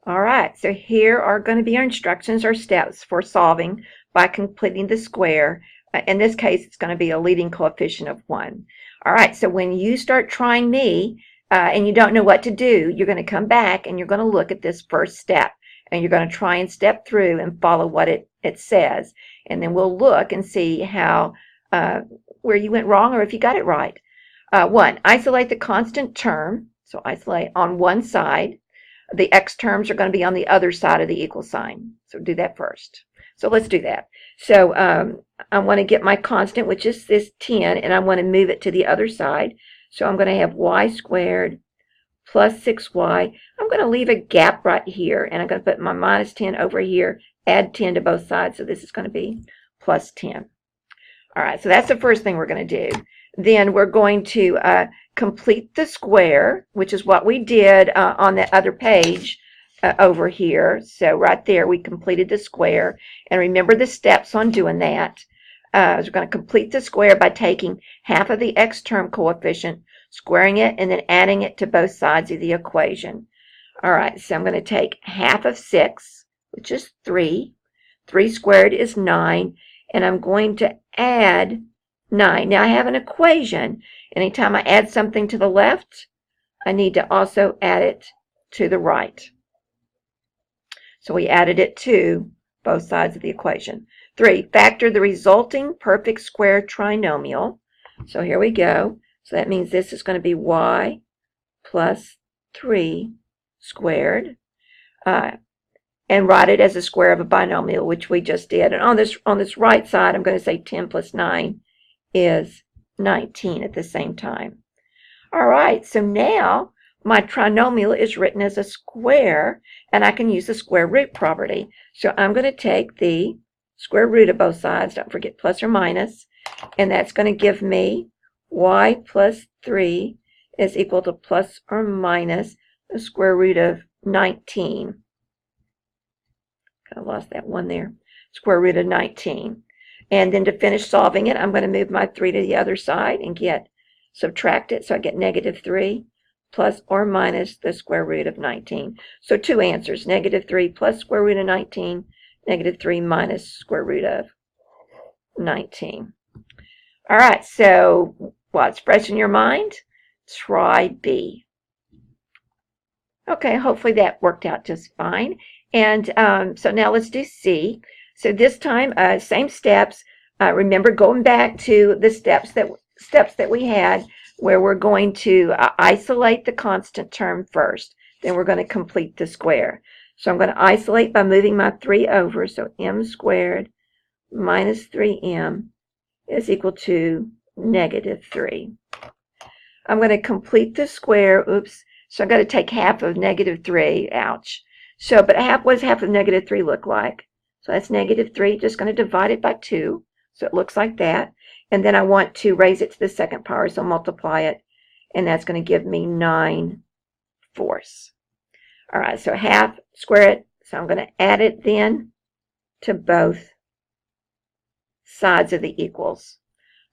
All right, so here are going to be our instructions or steps for solving by completing the square. In this case, it's going to be a leading coefficient of 1. All right, so when you start trying me and you don't know what to do, you're going to come back and you're going to look at this first step. And you're going to try and step through and follow what it says. And then we'll look and see how where you went wrong or if you got it right. 1, isolate the constant term. So isolate on one side. The x terms are going to be on the other side of the equal sign. So do that first. So let's do that. So I want to get my constant, which is this 10, and I want to move it to the other side. So I'm going to have y squared plus 6y. I'm going to leave a gap right here, and I'm going to put my minus 10 over here, add 10 to both sides. So this is going to be plus 10. All right, so that's the first thing we're going to do. Then we're going to complete the square, which is what we did on the other page over here. So right there, we completed the square. And remember the steps on doing that. So we're going to complete the square by taking half of the x term coefficient, squaring it, and then adding it to both sides of the equation. All right, so I'm going to take half of 6, which is 3. 3 squared is 9. And I'm going to add 9. Now I have an equation. Anytime I add something to the left, I need to also add it to the right. So we added it to both sides of the equation. 3, factor the resulting perfect square trinomial. So here we go. So that means this is going to be y plus 3 squared. And write it as a square of a binomial, which we just did. And on this right side, I'm going to say 10 plus 9 is 19 at the same time. All right, so now my trinomial is written as a square, and I can use the square root property. So I'm going to take the square root of both sides, don't forget plus or minus, and that's going to give me y plus 3 is equal to plus or minus the square root of 19. I lost that one there. Square root of 19. And then to finish solving it, I'm going to move my 3 to the other side and subtract it. So I get negative 3 plus or minus the square root of 19. So 2 answers, negative 3 plus square root of 19, negative 3 minus square root of 19. All right, so what's fresh in your mind? Try B. Okay, hopefully that worked out just fine. And so now let's do C. So this time, same steps. Remember going back to the steps that we had, where we're going to isolate the constant term first. Then we're going to complete the square. So I'm going to isolate by moving my 3 over. So m squared minus 3m is equal to negative 3. I'm going to complete the square. Oops. So I've got to take half of negative 3. Ouch. So, but what does half of negative 3 look like? So that's negative 3. Just going to divide it by 2. So it looks like that. And then I want to raise it to the second power, so multiply it. And that's going to give me 9/4. All right, so half, square it. So I'm going to add it then to both sides of the equals.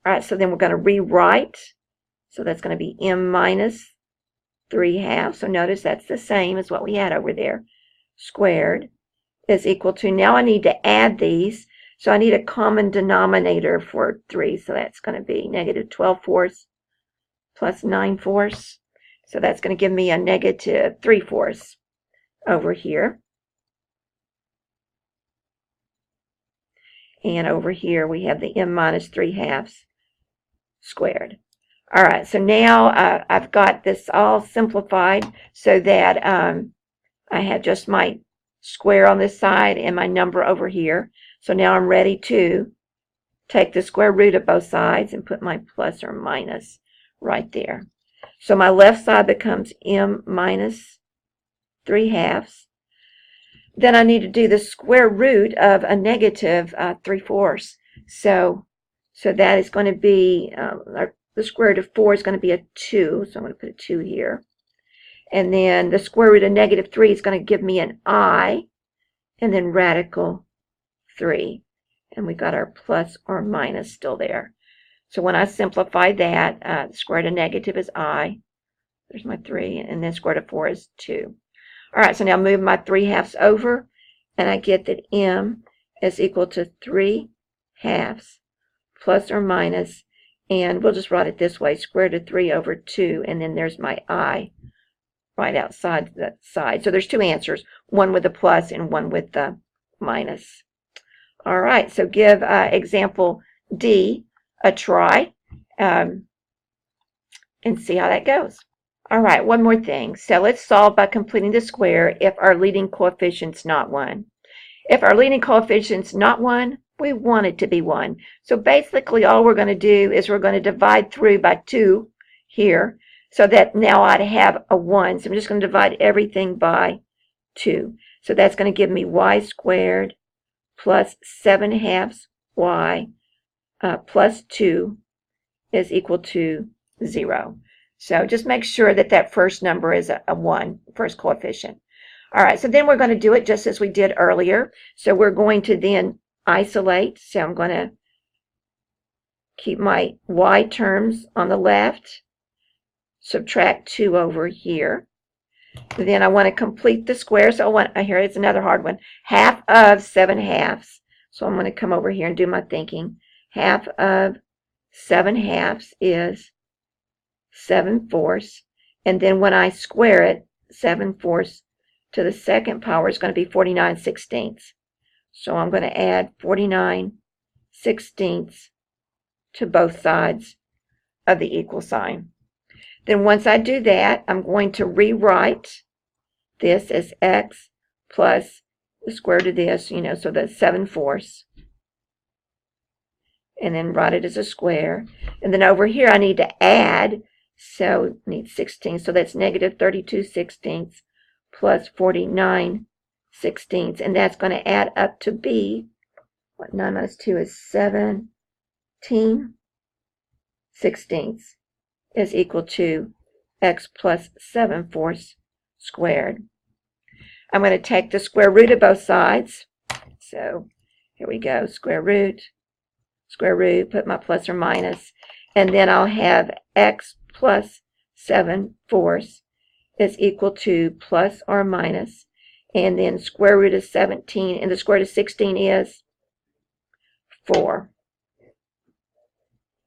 All right, so then we're going to rewrite. So that's going to be m minus 3/2. So notice that's the same as what we had over there. Squared is equal to, now I need to add these, so I need a common denominator for 3, so that's going to be negative 12/4 plus 9/4, so that's going to give me a negative 3/4 over here. And over here we have the m minus 3/2 squared. All right, so now I've got this all simplified so that I have just my square on this side and my number over here. So now I'm ready to take the square root of both sides and put my plus or minus right there. So my left side becomes m minus 3/2. Then I need to do the square root of a negative 3/4. So that is going to be, the square root of 4 is going to be a 2. So I'm going to put a 2 here. And then the square root of negative 3 is going to give me an I, and then radical 3. And we got our plus or minus still there. So when I simplify that, the square root of negative is I. There's my 3, and then square root of 4 is 2. All right, so now move my 3/2 over, and I get that m is equal to 3/2 plus or minus, and we'll just write it this way, square root of 3 over 2, and then there's my I right outside that side. So there's two answers, one with the plus and one with the minus. All right, so give example D a try and see how that goes. All right, one more thing. So let's solve by completing the square if our leading coefficient's not 1. If our leading coefficient's not 1, we want it to be 1. So basically all we're going to do is we're going to divide through by 2 here, so that now I'd have a 1. So I'm just going to divide everything by 2. So that's going to give me y squared plus 7/2 y plus 2 is equal to 0. So just make sure that that first number is a 1, first coefficient. All right, so then we're going to do it just as we did earlier. So we're going to then isolate. So I'm going to keep my y terms on the left, subtract 2 over here. Then I want to complete the square. So I want, here it's another hard one, half of 7/2. So I'm going to come over here and do my thinking. Half of 7/2 is 7/4. And then when I square it, 7/4 to the second power is going to be 49/16. So I'm going to add 49/16 to both sides of the equal sign. Then once I do that, I'm going to rewrite this as x plus the square root of this, so that's 7/4. And then write it as a square. And then over here I need to add, so I need 16. So that's negative 32/16 plus 49/16. And that's going to add up to be, 9 minus 2 is 17/16 is equal to x plus 7/4 squared. I'm going to take the square root of both sides. So here we go, square root, put my plus or minus, and then I'll have x plus 7/4 is equal to plus or minus, and then square root of 17, and the square root of 16 is 4.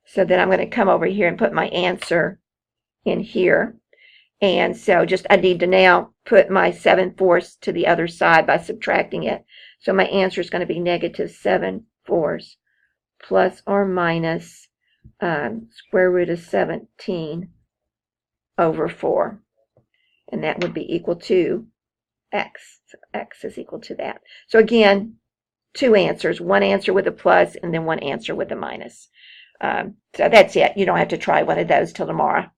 So then I'm going to come over here and put my answer in here. And so I need to now put my 7/4 to the other side by subtracting it. So my answer is going to be negative 7/4 plus or minus square root of 17 over 4. And that would be equal to x. So x is equal to that. So again, two answers, one answer with a plus and then one answer with a minus. So that's it. You don't have to try one of those till tomorrow.